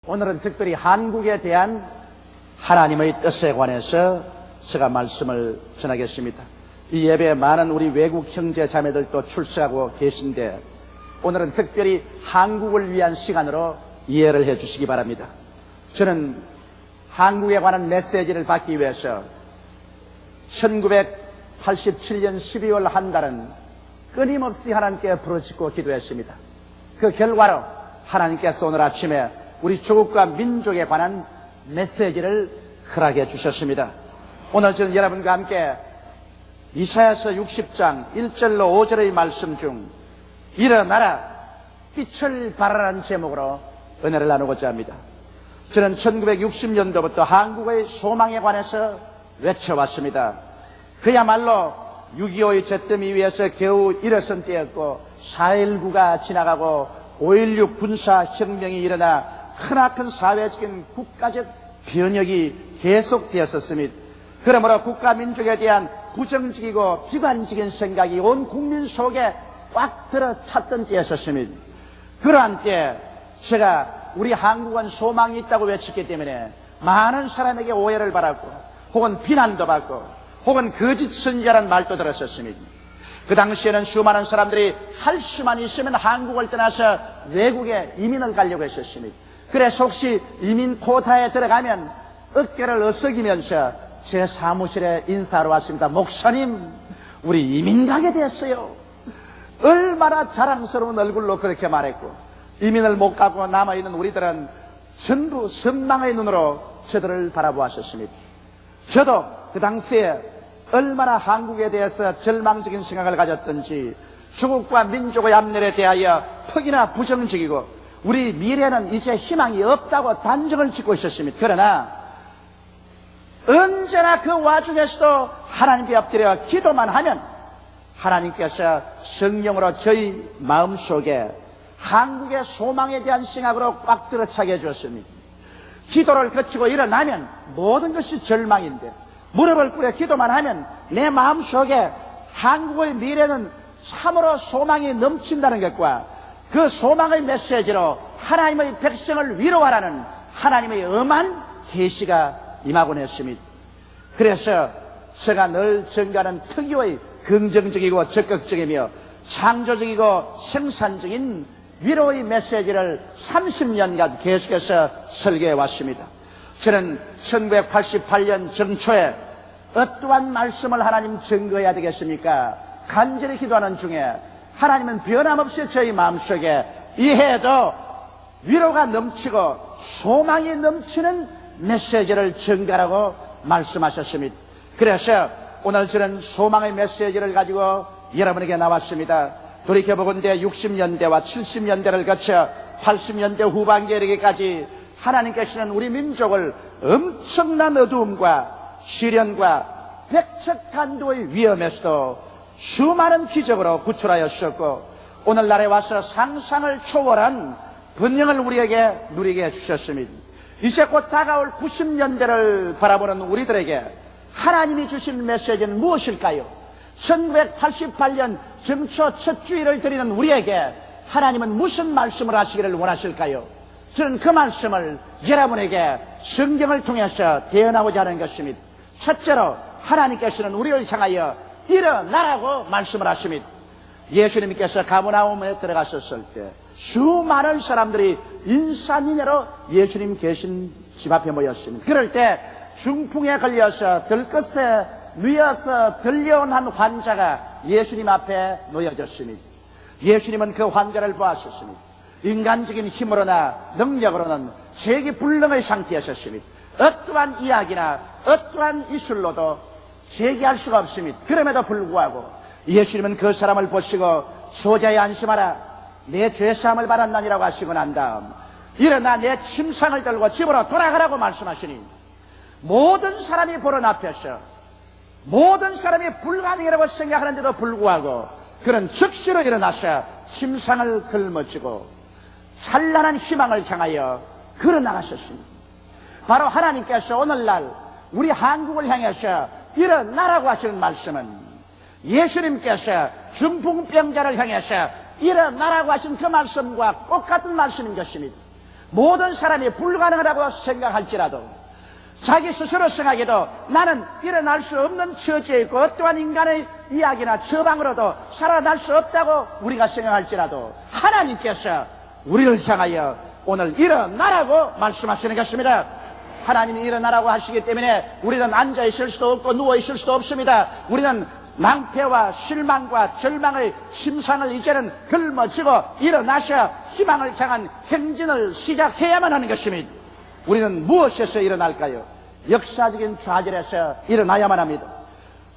오늘은 특별히 한국에 대한 하나님의 뜻에 관해서 제가 말씀을 전하겠습니다. 이 예배에 많은 우리 외국 형제 자매들도 출석하고 계신데 오늘은 특별히 한국을 위한 시간으로 이해를 해 주시기 바랍니다. 저는 한국에 관한 메시지를 받기 위해서 1987년 12월 한 달은 끊임없이 하나님께 부르짖고 기도했습니다. 그 결과로 하나님께서 오늘 아침에 우리 조국과 민족에 관한 메시지를 허락해 주셨습니다. 오늘 저는 여러분과 함께 이사야서 60장 1절로 5절의 말씀 중 일어나라 빛을 발하라는 제목으로 은혜를 나누고자 합니다. 저는 1960년도부터 한국의 소망에 관해서 외쳐왔습니다. 그야말로 6.25의 잿더미 위에서 겨우 일어선 때였고 4.19가 지나가고 5.16 군사혁명이 일어나 크나큰 사회적인 국가적 변혁이 계속되었었습니다. 그러므로 국가 민족에 대한 부정적이고 비관적인 생각이 온 국민 속에 꽉 들어찼던 때였었습니다. 그러한 때 제가 우리 한국은 소망이 있다고 외쳤기 때문에 많은 사람에게 오해를 받았고 혹은 비난도 받고 혹은 거짓 선지자라는 말도 들었었습니다. 그 당시에는 수많은 사람들이 할 수만 있으면 한국을 떠나서 외국에 이민을 가려고 했었습니다. 그래서 혹시 이민 코타에 들어가면 어깨를 어석이면서 제 사무실에 인사하러 왔습니다. 목사님, 우리 이민 가게 됐어요. 얼마나 자랑스러운 얼굴로 그렇게 말했고 이민을 못 가고 남아있는 우리들은 전부 선망의 눈으로 저들을 바라보았었습니다. 저도 그 당시에 얼마나 한국에 대해서 절망적인 생각을 가졌던지 조국과 민족의 앞날에 대하여 퍽이나 부정적이고 우리 미래는 이제 희망이 없다고 단정을 짓고 있었습니다. 그러나 언제나 그 와중에서도 하나님께 엎드려 기도만 하면 하나님께서 성령으로 저희 마음속에 한국의 소망에 대한 생각으로 꽉 들어차게 해주었습니다. 기도를 거치고 일어나면 모든 것이 절망인데 무릎을 꿇어 기도만 하면 내 마음속에 한국의 미래는 참으로 소망이 넘친다는 것과 그 소망의 메시지로 하나님의 백성을 위로하라는 하나님의 엄한 계시가 임하곤 했습니다. 그래서 제가 늘 전가하는 특유의 긍정적이고 적극적이며 창조적이고 생산적인 위로의 메시지를 30년간 계속해서 설계해 왔습니다. 저는 1988년 정초에 어떠한 말씀을 하나님 증거해야 되겠습니까? 간절히 기도하는 중에 하나님은 변함없이 저희 마음속에 이해도 위로가 넘치고 소망이 넘치는 메시지를 증거하라고 말씀하셨습니다. 그래서 오늘 저는 소망의 메시지를 가지고 여러분에게 나왔습니다. 돌이켜보건대 60년대와 70년대를 거쳐 80년대 후반기에 이르기까지 하나님께서는 우리 민족을 엄청난 어두움과 시련과 백척간도의 위험에서도 수많은 기적으로 구출하였었고 오늘날에 와서 상상을 초월한 번영을 우리에게 누리게 해주셨습니다. 이제 곧 다가올 90년대를 바라보는 우리들에게 하나님이 주신 메시지는 무엇일까요? 1988년 정초 첫 주일을 드리는 우리에게 하나님은 무슨 말씀을 하시기를 원하실까요? 저는 그 말씀을 여러분에게 성경을 통해서 대언하고자 하는 것입니다. 첫째로 하나님께서는 우리를 향하여 일어나라고 말씀을 하십니다. 예수님께서 가버나움에 들어갔었을 때 수많은 사람들이 인산인해로 예수님 계신 집 앞에 모였습니다. 그럴 때 중풍에 걸려서 들것에 누워서 들려온 한 환자가 예수님 앞에 놓여졌습니다. 예수님은 그 환자를 보았었습니다. 인간적인 힘으로나 능력으로는 제기불능의 상태였었습니다. 어떠한 이야기나 어떠한 이술로도 제기할 수가 없습니다. 그럼에도 불구하고 예수님은 그 사람을 보시고 소자에 안심하라 내 죄사함을 받았나니라고 하시고 난 다음 일어나 내 침상을 들고 집으로 돌아가라고 말씀하시니 모든 사람이 보는 앞에서 모든 사람이 불가능이라고 생각하는데도 불구하고 그는 즉시로 일어나서 침상을 걸머쥐고 찬란한 희망을 향하여 걸어나가셨습니다. 바로 하나님께서 오늘날 우리 한국을 향해서 일어나라고 하시는 말씀은 예수님께서 중풍병자를 향해서 일어나라고 하신 그 말씀과 똑같은 말씀인 것입니다. 모든 사람이 불가능하다고 생각할지라도 자기 스스로 생각해도 나는 일어날 수 없는 처지에 있고 어떠한 인간의 이야기나 처방으로도 살아날 수 없다고 우리가 생각할지라도 하나님께서 우리를 향하여 오늘 일어나라고 말씀하시는 것입니다. 하나님이 일어나라고 하시기 때문에 우리는 앉아 있을 수도 없고 누워 있을 수도 없습니다. 우리는 낭패와 실망과 절망의 심상을 이제는 걸머쥐고 일어나셔 희망을 향한 행진을 시작해야만 하는 것입니다. 우리는 무엇에서 일어날까요? 역사적인 좌절에서 일어나야만 합니다.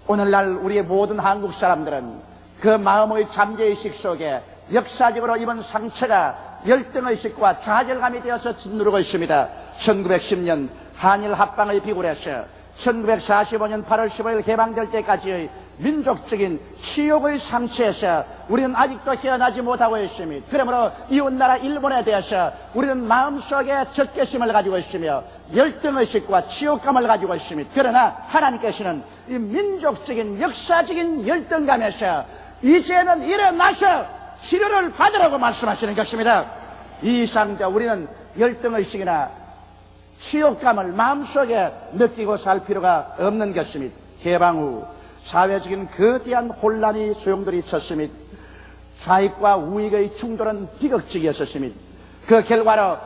오늘날 우리의 모든 한국 사람들은 그 마음의 잠재의식 속에 역사적으로 입은 상처가 열등의식과 좌절감이 되어서 짓누르고 있습니다. 1910년 한일 합방의 비굴에서 1945년 8월 15일 개방될 때까지의 민족적인 치욕의 상처에서 우리는 아직도 헤어나지 못하고 있습니다. 그러므로 이웃나라 일본에 대해서 우리는 마음속에 적개심을 가지고 있으며 열등의식과 치욕감을 가지고 있습니다. 그러나 하나님께서는 이 민족적인 역사적인 열등감에서 이제는 일어나서 치료를 받으라고 말씀하시는 것입니다. 이 상태 우리는 열등의식이나 치욕감을 마음속에 느끼고 살 필요가 없는 것입니다. 개방 후 사회적인 거대한 혼란이 소용돌이 쳤습니다. 좌익과 우익의 충돌은 비극적이었습니다. 그 결과로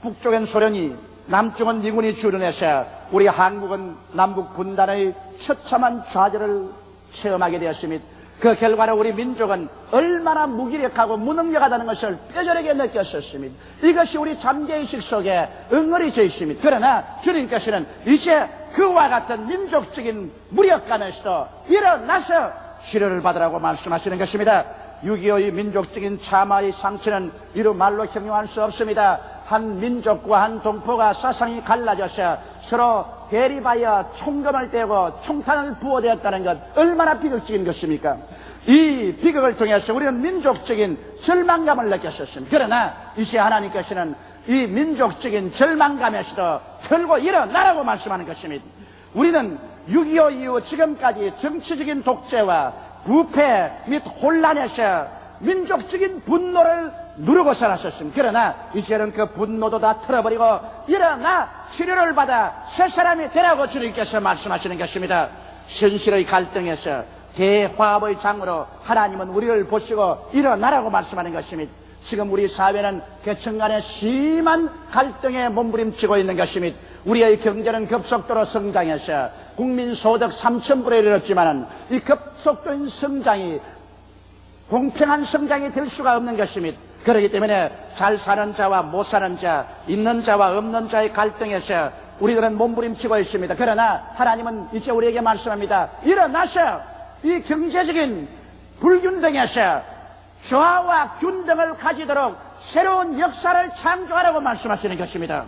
북쪽엔 소련이 남쪽은 미군이 주둔해서 우리 한국은 남북 분단의 처참한 좌절을 체험하게 되었습니다. 그 결과로 우리 민족은 얼마나 무기력하고 무능력하다는 것을 뼈저리게 느꼈었습니다. 이것이 우리 잠재의식 속에 응어리져 있습니다. 그러나 주님께서는 이제 그와 같은 민족적인 무력감에서도 일어나서 치료를 받으라고 말씀하시는 것입니다. 6.25의 민족적인 참화의 상처는 이루 말로 형용할 수 없습니다. 한 민족과 한 동포가 사상이 갈라져서 서로 대립하여 총검을 떼고 총탄을 부어대었다는 것 얼마나 비극적인 것입니까? 이 비극을 통해서 우리는 민족적인 절망감을 느꼈었습니다. 그러나 이제 하나님께서는 이 민족적인 절망감에서도 털고 일어나라고 말씀하는 것입니다. 우리는 6.25 이후 지금까지 정치적인 독재와 부패 및 혼란에서 민족적인 분노를 누르고 살았었습니다. 그러나 이제는 그 분노도 다 털어버리고 일어나 치료를 받아 새 사람이 되라고 주님께서 말씀하시는 것입니다. 현실의 갈등에서 대화합의 장으로 하나님은 우리를 보시고 일어나라고 말씀하는 것입니다. 지금 우리 사회는 계층 간의 심한 갈등에 몸부림치고 있는 것입니다. 우리의 경제는 급속도로 성장해서 국민 소득 3,000불에 이르렀지만 이 급속도인 성장이 공평한 성장이 될 수가 없는 것입니다. 그렇기 때문에 잘 사는 자와 못 사는 자, 있는 자와 없는 자의 갈등에서 우리들은 몸부림치고 있습니다. 그러나 하나님은 이제 우리에게 말씀합니다. 일어나서 이 경제적인 불균등에서 조화와 균등을 가지도록 새로운 역사를 창조하라고 말씀하시는 것입니다.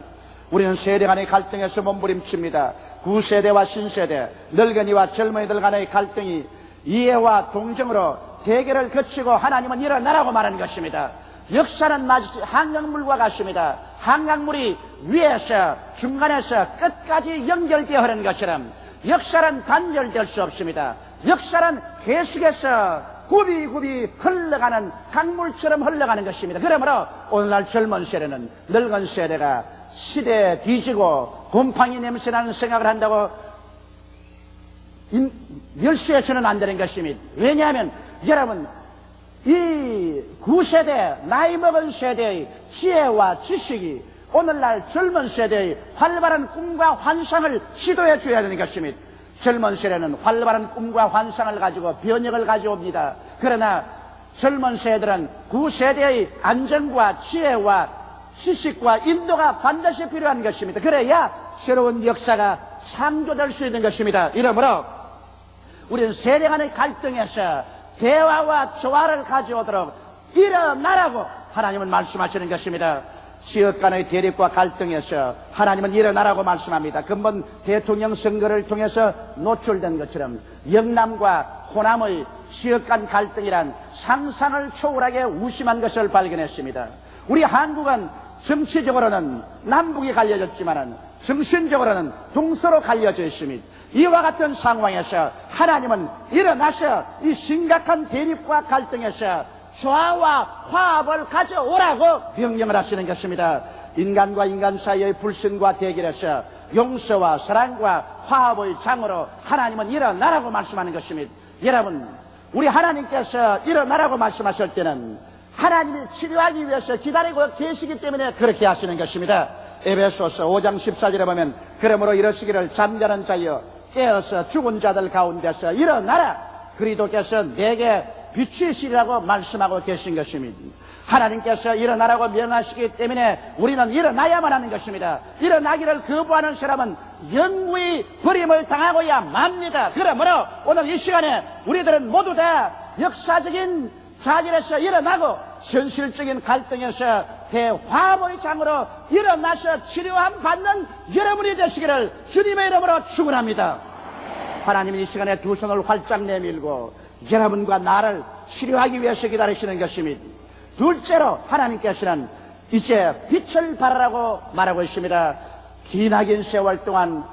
우리는 세대 간의 갈등에서 몸부림칩니다. 구세대와 신세대, 늙은이와 젊은이들 간의 갈등이 이해와 동정으로 대결을 거치고 하나님은 일어나라고 말하는 것입니다. 역사는 마치 한강물과 같습니다. 한강물이 위에서 중간에서 끝까지 연결되어 흐르는 것처럼 역사는 단절될 수 없습니다. 역사는 계속해서 굽이굽이 흘러가는 강물처럼 흘러가는 것입니다. 그러므로 오늘날 젊은 세대는 늙은 세대가 시대에 뒤지고 곰팡이 냄새나는 생각을 한다고 멸시해서는 안 되는 것입니다. 왜냐하면 여러분 이 구세대 나이 먹은 세대의 지혜와 지식이 오늘날 젊은 세대의 활발한 꿈과 환상을 시도해 줘야 되는 것입니다. 젊은 세대는 활발한 꿈과 환상을 가지고 변혁을 가져옵니다. 그러나 젊은 세대들은 구세대의 안정과 지혜와 지식과 인도가 반드시 필요한 것입니다. 그래야 새로운 역사가 창조될 수 있는 것입니다. 이러므로 우리는 세대 간의 갈등에서 대화와 조화를 가져오도록 일어나라고 하나님은 말씀하시는 것입니다. 지역 간의 대립과 갈등에서 하나님은 일어나라고 말씀합니다. 근본 대통령 선거를 통해서 노출된 것처럼 영남과 호남의 지역 간 갈등이란 상상을 초월하게 우심한 것을 발견했습니다. 우리 한국은 정치적으로는 남북이 갈려졌지만 정신적으로는 동서로 갈려져 있습니다. 이와 같은 상황에서 하나님은 일어나서 이 심각한 대립과 갈등에서 조화와 화합을 가져오라고 명령을 하시는 것입니다. 인간과 인간 사이의 불신과 대결에서 용서와 사랑과 화합의 장으로 하나님은 일어나라고 말씀하는 것입니다. 여러분, 우리 하나님께서 일어나라고 말씀하실 때는 하나님이 치료하기 위해서 기다리고 계시기 때문에 그렇게 하시는 것입니다. 에베소서 5장 14절에 보면 그러므로 이러시기를 잠자는 자여 깨어서 죽은 자들 가운데서 일어나라. 그리스도께서 내게 빛이시라고 말씀하고 계신 것입니다. 하나님께서 일어나라고 명하시기 때문에 우리는 일어나야만 하는 것입니다. 일어나기를 거부하는 사람은 영구히 버림을 당하고야 맙니다. 그러므로 오늘 이 시간에 우리들은 모두 다 역사적인 좌절에서 일어나고 현실적인 갈등에서 대화합의 장으로 일어나서 치료함 받는 여러분이 되시기를 주님의 이름으로 축원합니다. 하나님은 이 시간에 두 손을 활짝 내밀고 여러분과 나를 치료하기 위해서 기다리시는 것입니다. 둘째로 하나님께서는 이제 빛을 발하라고 말하고 있습니다. 기나긴 세월 동안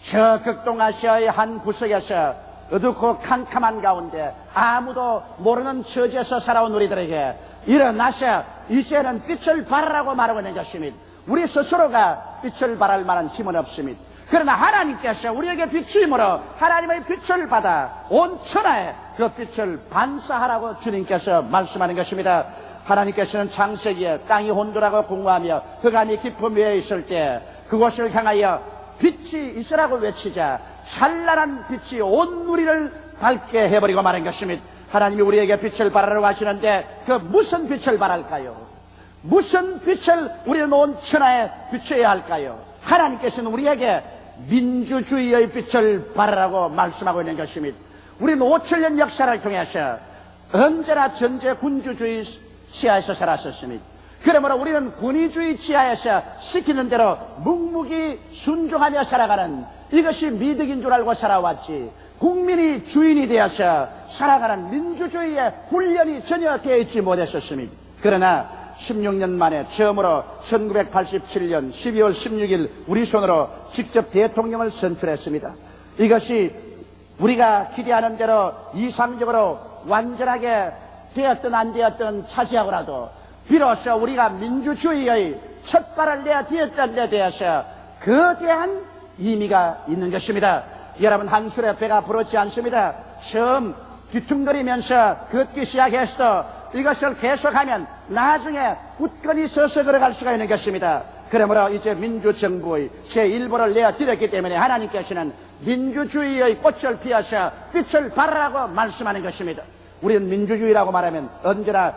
저 극동아시아의 한 구석에서 어둡고 캄캄한 가운데 아무도 모르는 처지에서 살아온 우리들에게 일어나서 이제는 빛을 발하라고 말하고 있는 것입니다. 우리 스스로가 빛을 발할 만한 힘은 없습니다. 그러나 하나님께서 우리에게 빛임으로 하나님의 빛을 받아 온 천하에 그 빛을 반사하라고 주님께서 말씀하는 것입니다. 하나님께서는 창세기에 땅이 혼돈하고 공허하며 흑암이 깊은 위에 있을 때 그곳을 향하여 빛이 있으라고 외치자 찬란한 빛이 온 누리를 밝게 해버리고 마는 것입니다. 하나님이 우리에게 빛을 발하라고 하시는데 그 무슨 빛을 발할까요? 무슨 빛을 우리는 온 천하에 비춰야 할까요? 하나님께서는 우리에게 민주주의의 빛을 발하라고 말씀하고 있는 것입니다. 우리는 5천년 역사를 통해서 언제나 전제 군주주의 지하에서 살았었습니다. 그러므로 우리는 권위주의 지하에서 시키는 대로 묵묵히 순종하며 살아가는 이것이 미덕인 줄 알고 살아왔지, 국민이 주인이 되어서 살아가는 민주주의의 훈련이 전혀 되어 있지 못했었습니다. 그러나 16년 만에 처음으로 1987년 12월 16일 우리 손으로 직접 대통령을 선출했습니다. 이것이 우리가 기대하는 대로 이상적으로 완전하게 되었든 안 되었든 차지하고라도 비로소 우리가 민주주의의 첫 발을 내디뎠던 데 대해서 거대한 의미가 있는 것입니다. 여러분, 한 술에 배가 부르지 않습니다. 처음 뒤뚱거리면서 걷기 시작했어도 이것을 계속하면 나중에 굳건히 서서 걸어갈 수가 있는 것입니다. 그러므로 이제 민주정부의 제1보를 내어드렸기 때문에 하나님께서는 민주주의의 꽃을 피워서 빛을 발하라고 말씀하는 것입니다. 우리는 민주주의라고 말하면 언제나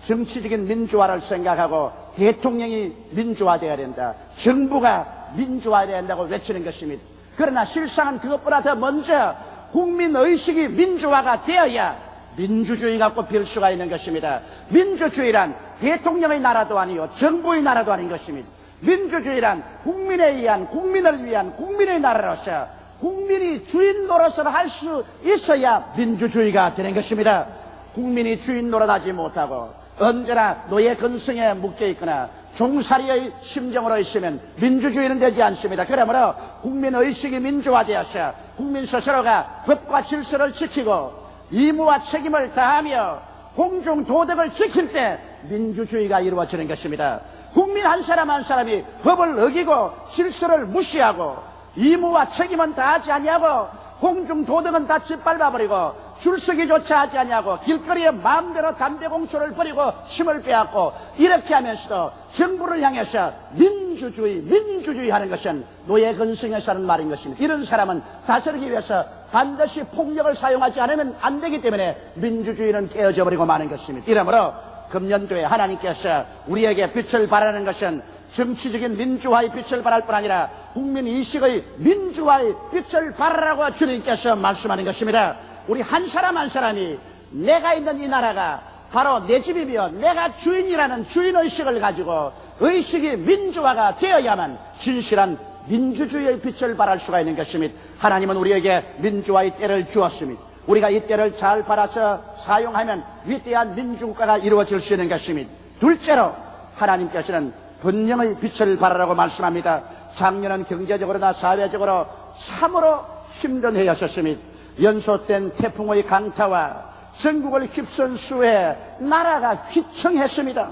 정치적인 민주화를 생각하고 대통령이 민주화되어야 된다, 정부가 민주화되어야 된다고 외치는 것입니다. 그러나 실상은 그것보다 더 먼저 국민의식이 민주화가 되어야 민주주의가 꽃필 수가 있는 것입니다. 민주주의란 대통령의 나라도 아니요 정부의 나라도 아닌 것입니다. 민주주의란 국민에 의한, 국민을 위한 국민의 나라로서 국민이 주인 노릇을 할 수 있어야 민주주의가 되는 것입니다. 국민이 주인 노릇하지 못하고 언제나 노예 근성에 묶여 있거나 종살이의 심정으로 있으면 민주주의는 되지 않습니다. 그러므로 국민의식이 민주화되어서 국민 스스로가 법과 질서를 지키고 의무와 책임을 다하며 공중도덕을 지킬 때 민주주의가 이루어지는 것입니다. 국민 한 사람 한 사람이 법을 어기고 질서를 무시하고 의무와 책임은 다하지 아니하고 공중도덕은 다 짓밟아버리고 줄서기조차 하지 아니하고 길거리에 마음대로 담배 공초를 버리고 힘을 빼앗고 이렇게 하면서도 정부를 향해서 민주주의 하는 것은 노예 근성에서 하는 말인 것입니다. 이런 사람은 다스리기 위해서 반드시 폭력을 사용하지 않으면 안 되기 때문에 민주주의는 깨어져 버리고 마는 것입니다. 이러므로 금년도에 하나님께서 우리에게 빛을 발하는 것은 정치적인 민주화의 빛을 발할 뿐 아니라 국민의식의 민주화의 빛을 발하라고 주님께서 말씀하는 것입니다. 우리 한 사람 한 사람이 내가 있는 이 나라가 바로 내 집이며 내가 주인이라는 주인의식을 가지고 의식이 민주화가 되어야만 진실한 민주주의의 빛을 발할 수가 있는 것입니다. 하나님은 우리에게 민주화의 때를 주었습니다. 우리가 이 때를 잘 받아서 사용하면 위대한 민주국가가 이루어질 수 있는 것입니다. 둘째로 하나님께서는 번영의 빛을 발하라고 말씀합니다. 작년은 경제적으로나 사회적으로 참으로 힘든 해였었습니다. 연속된 태풍의 강타와 전국을 휩쓴 수해 나라가 휘청했습니다.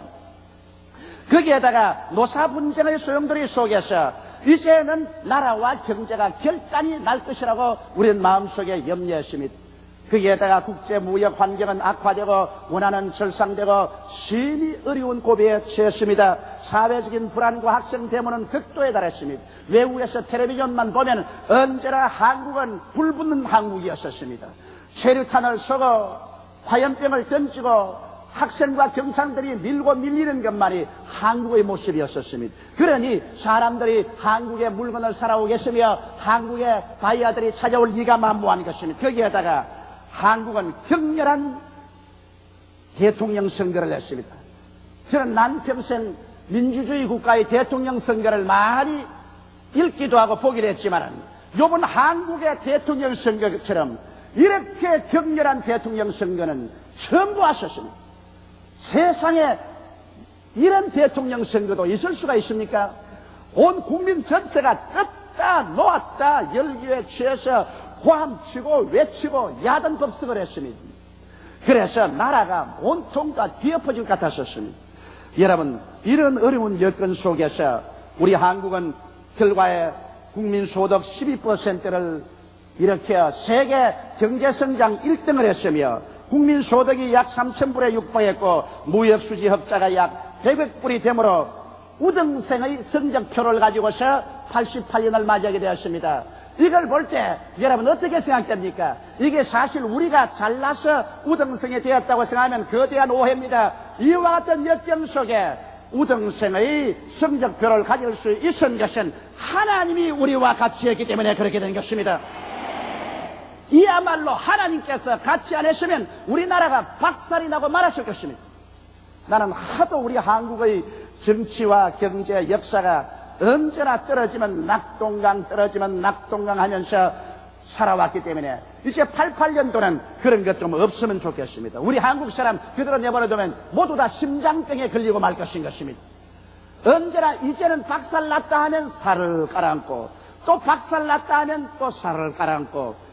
거기에다가 노사 분쟁의 소용돌이 속에서 이제는 나라와 경제가 결단이 날 것이라고 우리는 마음속에 염려했습니다. 거기에다가 국제무역 환경은 악화되고 원화는 절상되고 심히 어려운 고비에 처했습니다. 사회적인 불안과 학생 데모는 극도에 달했습니다. 외국에서 텔레비전만 보면 언제나 한국은 불붙는 한국이었었습니다. 체류탄을 쏘고 화염병을 던지고 학생과 경찰들이 밀고 밀리는 것만이 한국의 모습이었었습니다. 그러니 사람들이 한국의 물건을 사러 오겠으며 한국의 바이아들이 찾아올 리가 만무한 것입니다. 거기에다가 한국은 격렬한 대통령 선거를 했습니다. 저는 난평생 민주주의 국가의 대통령 선거를 많이 읽기도 하고 보기도 했지만 이번 한국의 대통령 선거처럼 이렇게 격렬한 대통령 선거는 처음 보았었습니다. 세상에 이런 대통령 선거도 있을 수가 있습니까? 온 국민 전체가 떴다 놓았다 열기에 취해서 호함치고 외치고 야단법석을 했습니다. 그래서 나라가 온통 다 뒤엎어질 것 같았었습니다. 여러분, 이런 어려운 여건 속에서 우리 한국은 결과에 국민소득 12%를 일으켜 세계 경제성장 1등을 했으며 국민소득이 약 3,000불에 육박했고 무역수지 흑자가 약 100억불이 되므로 우등생의 성적표를 가지고서 88년을 맞이하게 되었습니다. 이걸 볼 때 여러분 어떻게 생각됩니까? 이게 사실 우리가 잘나서 우등생이 되었다고 생각하면 거대한 오해입니다. 이와 같은 역경 속에 우등생의 성적표를 가질 수 있은 것은 하나님이 우리와 같이 했기 때문에 그렇게 된 것입니다. 이야말로 하나님께서 같이 안 했으면 우리나라가 박살이 나고 말았을 것입니다. 나는 하도 우리 한국의 정치와 경제 역사가 언제나 떨어지면 낙동강 떨어지면 낙동강 하면서 살아왔기 때문에 이제 88년도는 그런 것 좀 없으면 좋겠습니다. 우리 한국 사람 그대로 내버려두면 모두 다 심장병에 걸리고 말 것인 것입니다. 언제나 이제는 박살났다 하면 살을 깔아앉고 또 박살났다 하면 또 살을 깔아앉고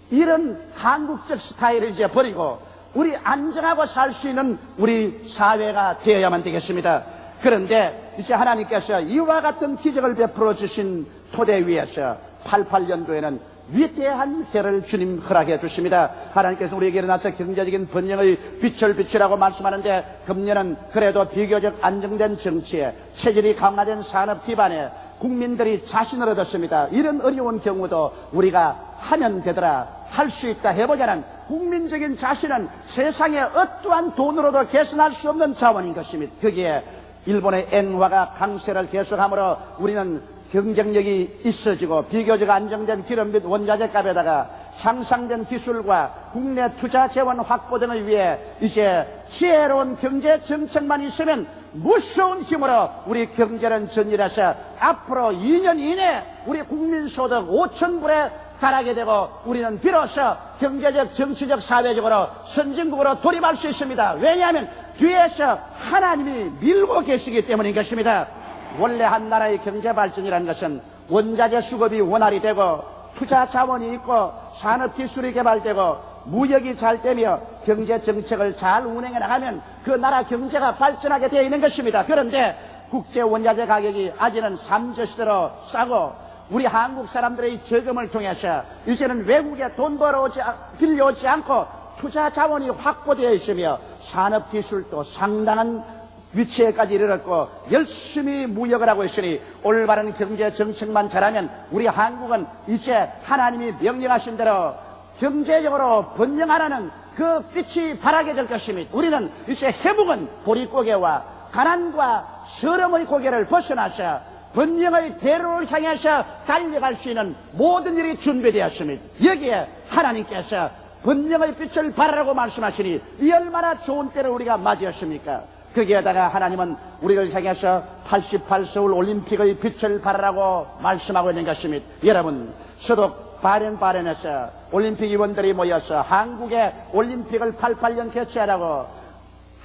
이런 한국적 스타일을 이제 버리고 우리 안정하고 살 수 있는 우리 사회가 되어야만 되겠습니다. 그런데 이제 하나님께서 이와 같은 기적을 베풀어 주신 토대 위에서 88년도에는 위대한 해를 주님 허락해 주십니다. 하나님께서 우리에게 일어나서 경제적인 번영의 빛을 비추라고 말씀하는데 금년은 그래도 비교적 안정된 정치에 체질이 강화된 산업 기반에 국민들이 자신을 얻었습니다. 이런 어려운 경우도 우리가 하면 되더라, 할 수 있다 해보자는 국민적인 자신은 세상에 어떠한 돈으로도 개선할 수 없는 자원인 것입니다. 거기에 일본의 엔화가 강세를 계속하므로 우리는 경쟁력이 있어지고 비교적 안정된 기름 및 원자재 값에다가 향상된 기술과 국내 투자 재원 확보 등을 위해 이제 지혜로운 경제 정책만 있으면 무서운 힘으로 우리 경제는 전진해서 앞으로 2년 이내에 우리 국민소득 5,000불에 달하게 되고 우리는 비로소 경제적, 정치적, 사회적으로 선진국으로 돌입할 수 있습니다. 왜냐하면 뒤에서 하나님이 밀고 계시기 때문인 것입니다. 원래 한 나라의 경제 발전이라는 것은 원자재 수급이 원활히 되고 투자 자원이 있고 산업기술이 개발되고 무역이 잘 되며 경제 정책을 잘 운행해 나가면 그 나라 경제가 발전하게 되어 있는 것입니다. 그런데 국제 원자재 가격이 아직은 삼저시대로 싸고 우리 한국 사람들의 저금을 통해서 이제는 외국에 돈 빌려오지 않고 투자 자원이 확보되어 있으며 산업기술도 상당한 위치에까지 이르렀고 열심히 무역을 하고 있으니 올바른 경제 정책만 잘하면 우리 한국은 이제 하나님이 명령하신 대로 경제적으로 번영하라는 그 빛이 발하게 될 것입니다. 우리는 이제 회복은 보릿고개와 가난과 서름의 고개를 벗어나서 번영의 대로를 향해서 달려갈 수 있는 모든 일이 준비되었습니다. 여기에 하나님께서 번영의 빛을 발하라고 말씀하시니 이 얼마나 좋은 때를 우리가 맞이했습니까? 거기에다가 하나님은 우리를 향해서 88서울 올림픽의 빛을 발하라고 말씀하고 있는 것입니다. 여러분, 서독 바렌에서 올림픽 위원들이 모여서 한국의 올림픽을 88년 개최하라고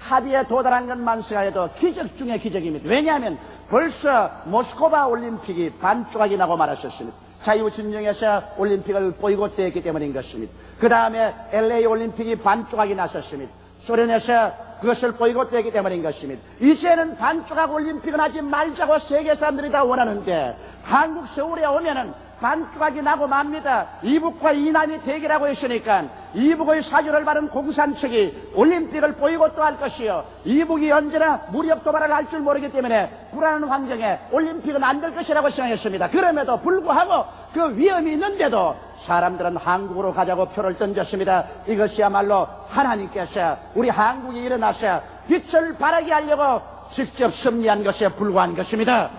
합의에 도달한 것만 생각해도 기적 중의 기적입니다. 왜냐하면 벌써 모스크바 올림픽이 반조각이 나고 말았었습니다. 자유진영에서 올림픽을 보이콧했기 때문인 것입니다. 그 다음에 LA 올림픽이 반조각이 났었습니다. 소련에서 그것을 보이콧되기 때문인 것입니다. 이제는 반쪽하고 올림픽은 하지 말자고 세계 사람들이 다 원하는데 한국 서울에 오면은 반쪽하기 나고 맙니다. 이북과 이남이 대결하고 있으니까 이북의 사주를 받은 공산 측이 올림픽을 보이콧도 할 것이요, 이북이 언제나 무력 도발을 할 줄 모르기 때문에 불안한 환경에 올림픽은 안 될 것이라고 생각했습니다. 그럼에도 불구하고 그 위험이 있는데도 사람들은 한국으로 가자고 표를 던졌습니다. 이것이야말로 하나님께서 우리 한국이 일어나서 빛을 발하게 하려고 직접 섭리한 것에 불과한 것입니다.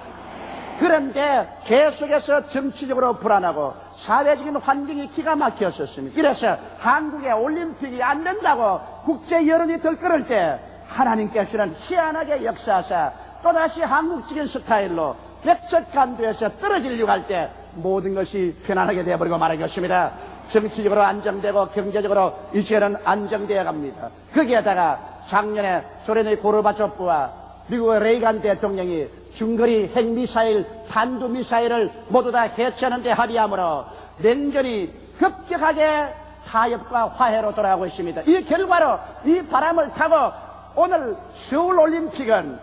그런데 계속해서 정치적으로 불안하고 사회적인 환경이 기가 막혔었습니다. 이래서 한국에 올림픽이 안 된다고 국제 여론이 들끓을 때 하나님께서는 희한하게 역사하사 또다시 한국적인 스타일로 백척간도에서 떨어지려고 할 때 모든 것이 편안하게 되어버리고 말한 것입니다. 정치적으로 안정되고 경제적으로 이제는 안정되어 갑니다. 거기에다가 작년에 소련의 고르바초프와 미국의 레이간 대통령이 중거리 핵미사일, 탄두미사일을 모두 다 해체하는 데 합의함으로 냉전이 급격하게 타협과 화해로 돌아가고 있습니다. 이 결과로 이 바람을 타고 오늘 서울올림픽은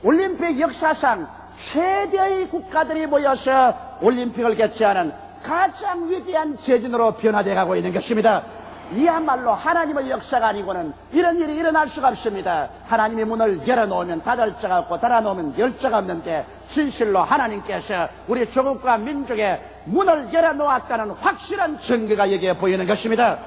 올림픽 역사상 최대의 국가들이 모여서 올림픽을 개최하는 가장 위대한 재진으로 변화되어 가고 있는 것입니다. 이야말로 하나님의 역사가 아니고는 이런 일이 일어날 수가 없습니다. 하나님이 문을 열어놓으면 닫을 자가 없고 닫아놓으면 열 자가 없는데 진실로 하나님께서 우리 조국과 민족의 문을 열어놓았다는 확실한 증거가 여기에 보이는 것입니다.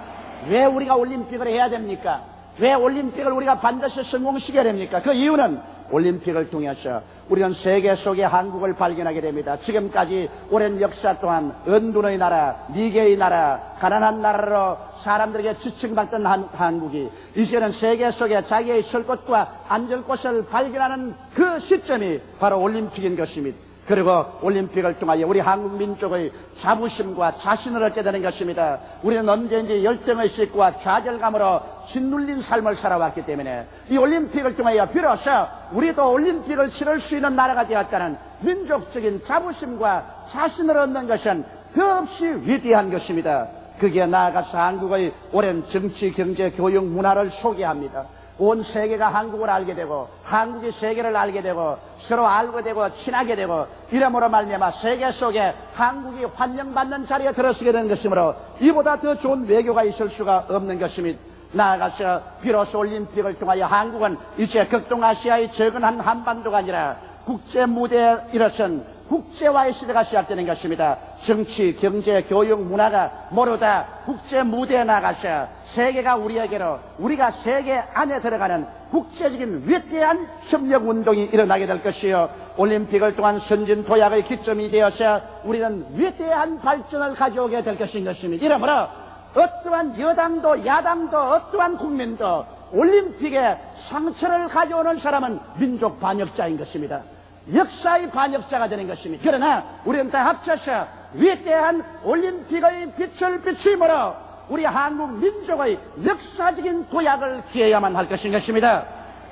왜 우리가 올림픽을 해야 됩니까? 왜 올림픽을 우리가 반드시 성공시켜야 됩니까? 그 이유는 올림픽을 통해서 우리는 세계 속의 한국을 발견하게 됩니다. 지금까지 오랜 역사 동안 은둔의 나라, 니게의 나라, 가난한 나라로 사람들에게 지칭받던 한국이 이제는 세계 속에 자기의 설 곳과 앉을 곳을 발견하는 그 시점이 바로 올림픽인 것입니다. 그리고 올림픽을 통하여 우리 한국 민족의 자부심과 자신을 얻게 되는 것입니다. 우리는 언제든지 열정의식과 좌절감으로 짓눌린 삶을 살아왔기 때문에 이 올림픽을 통하여 비로소 우리도 올림픽을 치를 수 있는 나라가 되었다는 민족적인 자부심과 자신을 얻는 것은 더없이 위대한 것입니다. 그게 나아가서 한국의 오랜 정치, 경제, 교육, 문화를 소개합니다. 온 세계가 한국을 알게 되고 한국이 세계를 알게 되고 서로 알게 되고 친하게 되고 이러므로 말미암아 세계 속에 한국이 환영받는 자리에 들어서게 되는 것이므로 이보다 더 좋은 외교가 있을 수가 없는 것입니다. 나아가서 비로소 올림픽을 통하여 한국은 이제 극동아시아의 적은 한 한반도가 아니라 국제 무대에 일어선 국제화의 시대가 시작되는 것입니다. 정치, 경제, 교육, 문화가 모두 다 국제 무대에 나가서 세계가 우리에게로 우리가 세계 안에 들어가는 국제적인 위대한 협력운동이 일어나게 될 것이요, 올림픽을 통한 선진 도약의 기점이 되어서 우리는 위대한 발전을 가져오게 될 것인 것입니다. 이러므로 어떠한 여당도 야당도 어떠한 국민도 올림픽에 상처를 가져오는 사람은 민족 반역자인 것입니다. 역사의 반역자가 되는 것입니다. 그러나 우리는 다 합쳐서 위대한 올림픽의 빛을 비추므로 우리 한국 민족의 역사적인 도약을 기해야만 할 것인 것입니다.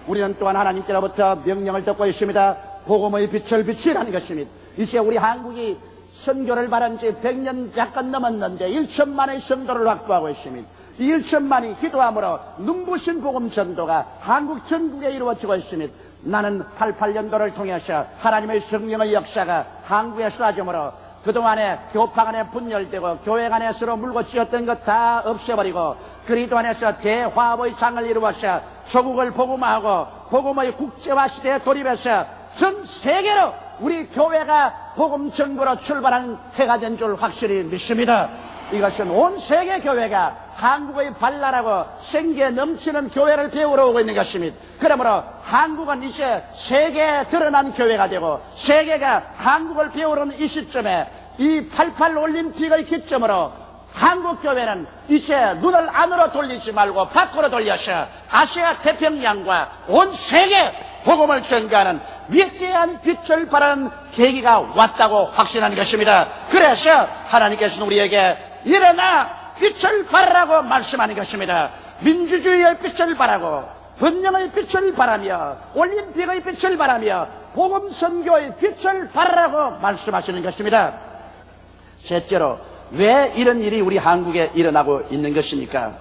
우리는 또한 하나님께로부터 명령을 듣고 있습니다. 복음의 빛을 비추라는 것입니다. 이제 우리 한국이 선교를 바란 지 100년 약간 넘었는데 1천만의 성도를 확보하고 있습니다. 이 1천만이 기도함으로 눈부신 복음 전도가 한국 전국에 이루어지고 있습니다. 나는 88년도를 통해서 하나님의 성령의 역사가 한국에 쏟아지므로 그동안에 교파 간에 분열되고 교회 간에 서로 물고 찌었던 것 다 없애버리고 그리스도 안에서 대화합의 장을 이루어서 조국을 복음화하고 복음의 국제화 시대에 돌입해서 전 세계로 우리 교회가 복음 전도로 출발하는 해가 된 줄 확실히 믿습니다. 이것은 온 세계 교회가 한국의 발랄하고 생기에 넘치는 교회를 배우러 오고 있는 것입니다. 그러므로 한국은 이제 세계에 드러난 교회가 되고 세계가 한국을 배우는 이 시점에 이 88 올림픽의 기점으로 한국 교회는 이제 눈을 안으로 돌리지 말고 밖으로 돌려서 아시아 태평양과 온 세계 복음을 전가하는 위대한 빛을 발하는 계기가 왔다고 확신하는 것입니다. 그래서 하나님께서는 우리에게 일어나 빛을 발하라고 말씀하는 것입니다. 민주주의의 빛을 발하고 번영의 빛을 발하며 올림픽의 빛을 발하며 복음 선교의 빛을 발하라고 말씀하시는 것입니다. 셋째로 왜 이런 일이 우리 한국에 일어나고 있는 것입니까?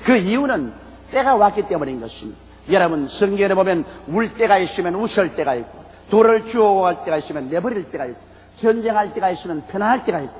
그 이유는 때가 왔기 때문인 것입니다. 여러분, 성경에 보면 울 때가 있으면 웃을 때가 있고, 돌을 주워갈 때가 있으면 내버릴 때가 있고, 전쟁할 때가 있으면 편안할 때가 있고,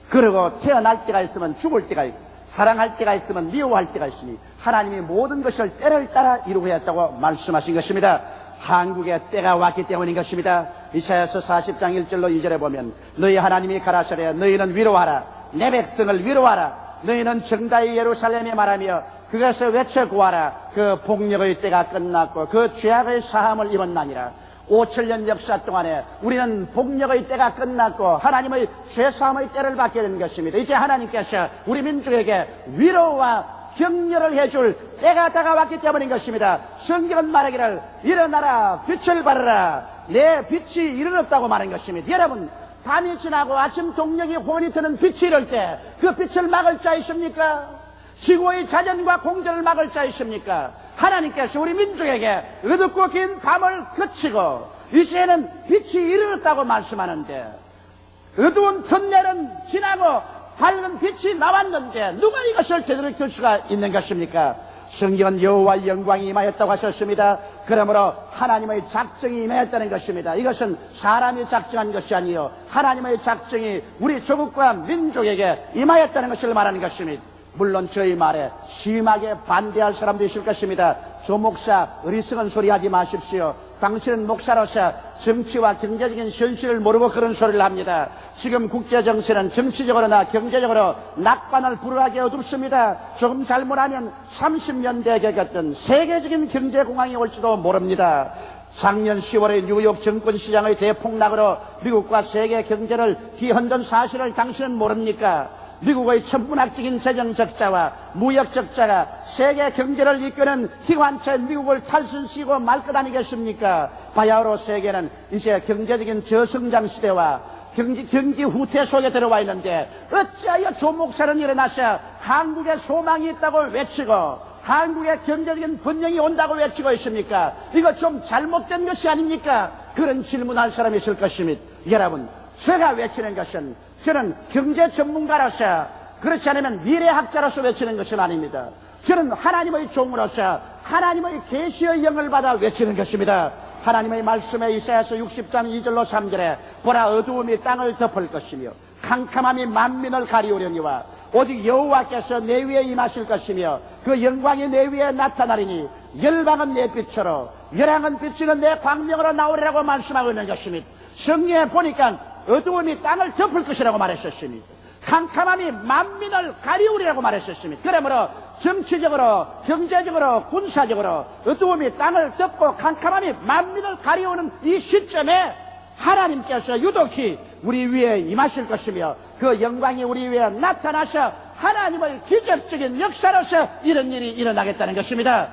그리고 태어날 때가 있으면 죽을 때가 있고, 사랑할 때가 있으면 미워할 때가 있으니 하나님이 모든 것을 때를 따라 이루어야 했다고 말씀하신 것입니다. 한국에 때가 왔기 때문인 것입니다. 이사야서 40장 1절로 2절에 보면 너희 하나님이 가라사대 너희는 위로하라. 내 백성을 위로하라. 너희는 정다이 예루살렘에 말하며 그것을 외쳐 구하라. 그 폭력의 때가 끝났고 그 죄악의 사함을 입었나니라. 5,000년 역사 동안에 우리는 폭력의 때가 끝났고 하나님의 죄사함의 때를 받게 된 것입니다. 이제 하나님께서 우리 민족에게 위로와 격려를 해줄 때가 다가왔기 때문인 것입니다. 성경은 말하기를 일어나라 빛을 발하라 내 빛이 이르렀다고 말한 것입니다. 여러분, 밤이 지나고 아침 동력이 혼이 트는 빛이 이럴 때 그 빛을 막을 자 있습니까? 지구의 자전과 공전을 막을 자 있습니까? 하나님께서 우리 민족에게 어둡고 긴 밤을 그치고 이제는 빛이 이르렀다고 말씀하는데 어두운 터널은 지나고 밝은 빛이 나왔는데 누가 이것을 제대로 켤 수가 있는 것입니까? 성경은 여호와의 영광이 임하였다고 하셨습니다. 그러므로 하나님의 작정이 임하였다는 것입니다. 이것은 사람이 작정한 것이 아니요 하나님의 작정이 우리 조국과 민족에게 임하였다는 것을 말하는 것입니다. 물론 저희 말에 심하게 반대할 사람도 있을 것입니다. 조 목사 어리석은 소리 하지 마십시오. 당신은 목사로서 정치와 경제적인 현실을 모르고 그런 소리를 합니다. 지금 국제정세는 정치적으로나 경제적으로 낙관을 불허하게 어둡습니다. 조금 잘못하면 30년 대에 겪었던 세계적인 경제공황이 올지도 모릅니다. 작년 10월에 뉴욕 증권시장의 대폭락으로 미국과 세계 경제를 뒤흔든 사실을 당신은 모릅니까? 미국의 천문학적인 재정 적자와 무역 적자가 세계 경제를 이끄는 기관차 미국을 탈선시키고 말 것 아니겠습니까? 바야흐로 세계는 이제 경제적인 저성장 시대와 경기 후퇴 속에 들어와 있는데 어찌하여 조 목사는 일어나서 한국에 소망이 있다고 외치고 한국에 경제적인 번영이 온다고 외치고 있습니까? 이거 좀 잘못된 것이 아닙니까? 그런 질문할 사람이 있을 것입니다. 여러분, 제가 외치는 것은 저는 경제 전문가로서 그렇지 않으면 미래학자로서 외치는 것은 아닙니다. 저는 하나님의 종으로서 하나님의 계시의 영을 받아 외치는 것입니다. 하나님의 말씀에 이사야서 60장 2절로 3절에 보라 어두움이 땅을 덮을 것이며 캄캄함이 만민을 가리우려니와 오직 여호와께서 내 위에 임하실 것이며 그 영광이 내 위에 나타나리니 열방은 내 빛으로 열왕은 비치는 내 광명으로 나오리라고 말씀하고 있는 것입니다. 성경에 보니까 어두움이 땅을 덮을 것이라고 말했었습니다. 캄캄함이 만민을 가리우리라고 말했었습니다. 그러므로 정치적으로 경제적으로 군사적으로 어두움이 땅을 덮고 캄캄함이 만민을 가리우는 이 시점에 하나님께서 유독히 우리 위에 임하실 것이며 그 영광이 우리 위에 나타나서 하나님의 기적적인 역사로서 이런 일이 일어나겠다는 것입니다.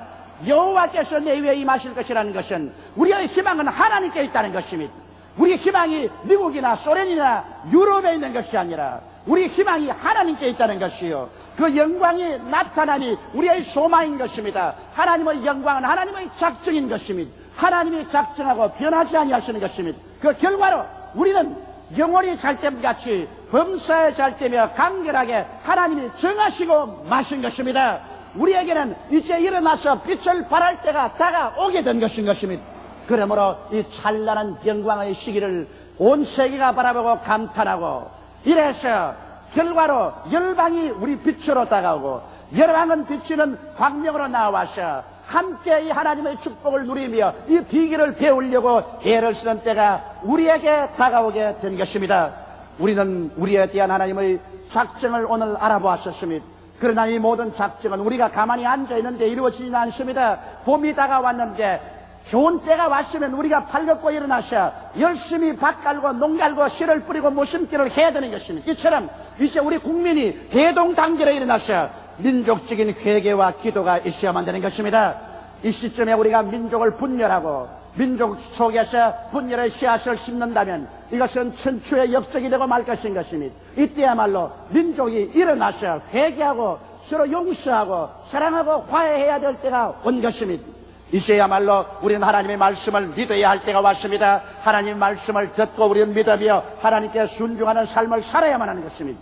여호와께서 내 위에 임하실 것이라는 것은 우리의 희망은 하나님께 있다는 것입니다. 우리 희망이 미국이나 소련이나 유럽에 있는 것이 아니라 우리 희망이 하나님께 있다는 것이요 그 영광이 나타나니 우리의 소망인 것입니다. 하나님의 영광은 하나님의 작정인 것입니다. 하나님이 작정하고 변하지 아니하시는 것입니다. 그 결과로 우리는 영원히 잘됨같이 범사에 잘되며 간결하게 하나님이 정하시고 마신 것입니다. 우리에게는 이제 일어나서 빛을 발할 때가 다가오게 된 것인 것입니다. 그러므로 이 찬란한 영광의 시기를 온 세계가 바라보고 감탄하고 이래서 결과로 열방이 우리 빛으로 다가오고 열왕은 비치는 광명으로 나와서 함께 이 하나님의 축복을 누리며 이 비기를 배우려고 애를 쓰는 때가 우리에게 다가오게 된 것입니다. 우리는 우리에 대한 하나님의 작정을 오늘 알아보았었습니다. 그러나 이 모든 작정은 우리가 가만히 앉아있는데 이루어지지는 않습니다. 봄이 다가왔는데 좋은 때가 왔으면 우리가 팔렸고 일어나서 열심히 밭 갈고 농 갈고 씨를 뿌리고 모심기를 해야 되는 것입니다. 이처럼 이제 우리 국민이 대동단결에 일어나서 민족적인 회개와 기도가 있어야만 되는 것입니다. 이 시점에 우리가 민족을 분열하고 민족 속에서 분열의 씨앗을 심는다면 이것은 천추의 역적이 되고 말 것인 것입니다. 이때야말로 민족이 일어나서 회개하고 서로 용서하고 사랑하고 화해해야 될 때가 온 것입니다. 이제야말로 우리는 하나님의 말씀을 믿어야 할 때가 왔습니다. 하나님의 말씀을 듣고 우리는 믿으며 하나님께 순종하는 삶을 살아야만 하는 것입니다.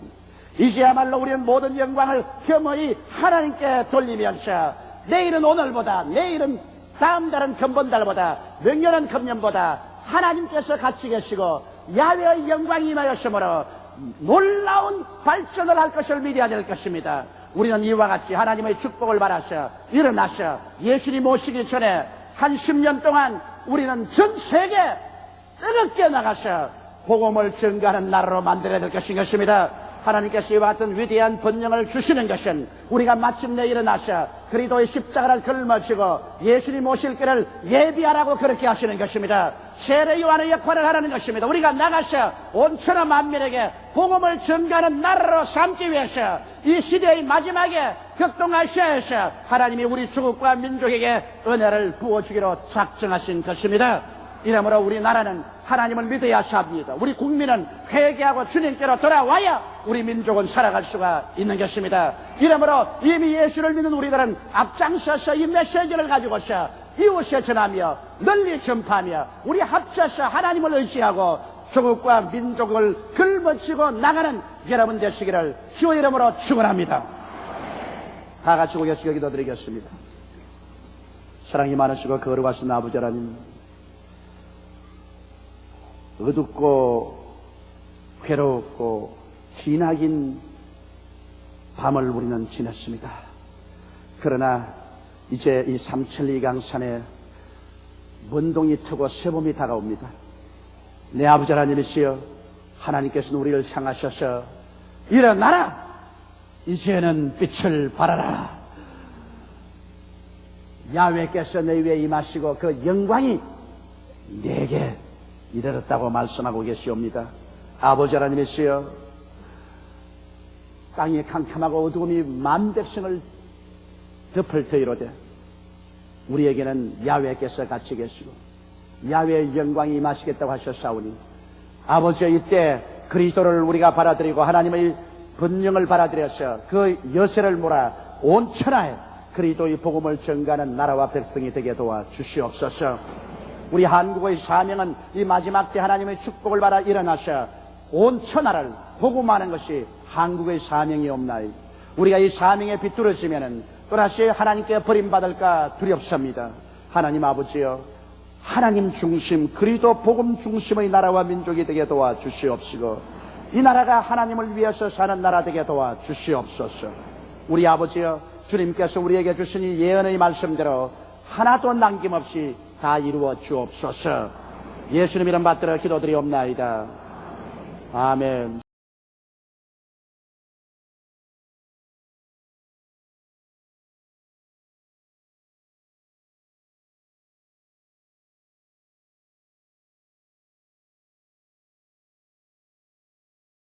이제야말로 우리는 모든 영광을 겸허히 하나님께 돌리면서 내일은 오늘보다 내일은 다음 달은 근본달보다 명년은 금년보다 하나님께서 같이 계시고 야훼의 영광이 임하였으므로 놀라운 발전을 할 것을 미래야 될 것입니다. 우리는 이와 같이 하나님의 축복을 받아서 일어나서 예수님 오시기 전에 한 10년 동안 우리는 전 세계 뜨겁게 나가서 복음을 증거하는 나라로 만들어야 될 것입니다. 하나님께서 이와 같은 위대한 번영을 주시는 것은 우리가 마침내 일어나서 그리스도의 십자가를 걸머쥐고 예수님 오실 때를 예비하라고 그렇게 하시는 것입니다. 세례 요한의 역할을 하라는 것입니다. 우리가 나가서 온 천하 만민에게 복음을 증거하는 나라로 삼기 위해서 이 시대의 마지막에 격동아시아에서 하나님이 우리 조국과 민족에게 은혜를 부어주기로 작정하신 것입니다. 이러므로 우리나라는 하나님을 믿어야 합니다. 우리 국민은 회개하고 주님께로 돌아와야 우리 민족은 살아갈 수가 있는 것입니다. 이러므로 이미 예수를 믿는 우리들은 앞장서서 이 메시지를 가지고서 이웃에 전하며 널리 전파하며 우리 합쳐서 하나님을 의지하고 조국과 민족을 걸머쥐고 나가는 여러분 되시기를 주의 이름으로 축원합니다. 다 같이 고개숙여 기도드리겠습니다. 사랑이 많으시고 거룩하신 아버지 하나님, 어둡고 괴롭고 기나긴 밤을 우리는 지냈습니다. 그러나 이제 이 삼천리 강산에 먼동이 트고 새봄이 다가옵니다. 내 아버지 하나님이시여, 하나님께서는 우리를 향하셔서 일어나라! 이제는 빛을 발하라! 야훼께서 내 위에 임하시고 그 영광이 내게 이르렀다고 말씀하고 계시옵니다. 아버지 하나님이시여, 땅이 캄캄하고 어두움이 만 백성을 덮을 터이로되 우리에게는 야훼께서 같이 계시고 야훼의 영광이 임하시겠다고 하셨사오니 아버지의 이때 그리스도를 우리가 받아들이고 하나님의 번영을 받아들여서 그 여세를 몰아 온 천하에 그리스도의 복음을 전가하는 나라와 백성이 되게 도와 주시옵소서. 우리 한국의 사명은 이 마지막 때 하나님의 축복을 받아 일어나서 온 천하를 복음하는 것이 한국의 사명이옵나이다. 우리가 이 사명에 비뚤어지면은 또다시 하나님께 버림받을까 두렵습니다. 하나님 아버지여, 하나님 중심, 그리스도 복음 중심의 나라와 민족이 되게 도와 주시옵시고 이 나라가 하나님을 위해서 사는 나라 되게 도와 주시옵소서. 우리 아버지여, 주님께서 우리에게 주신 이 예언의 말씀대로 하나도 남김없이 다 이루어 주옵소서. 예수님 이름 받들어 기도드리옵나이다. 아멘.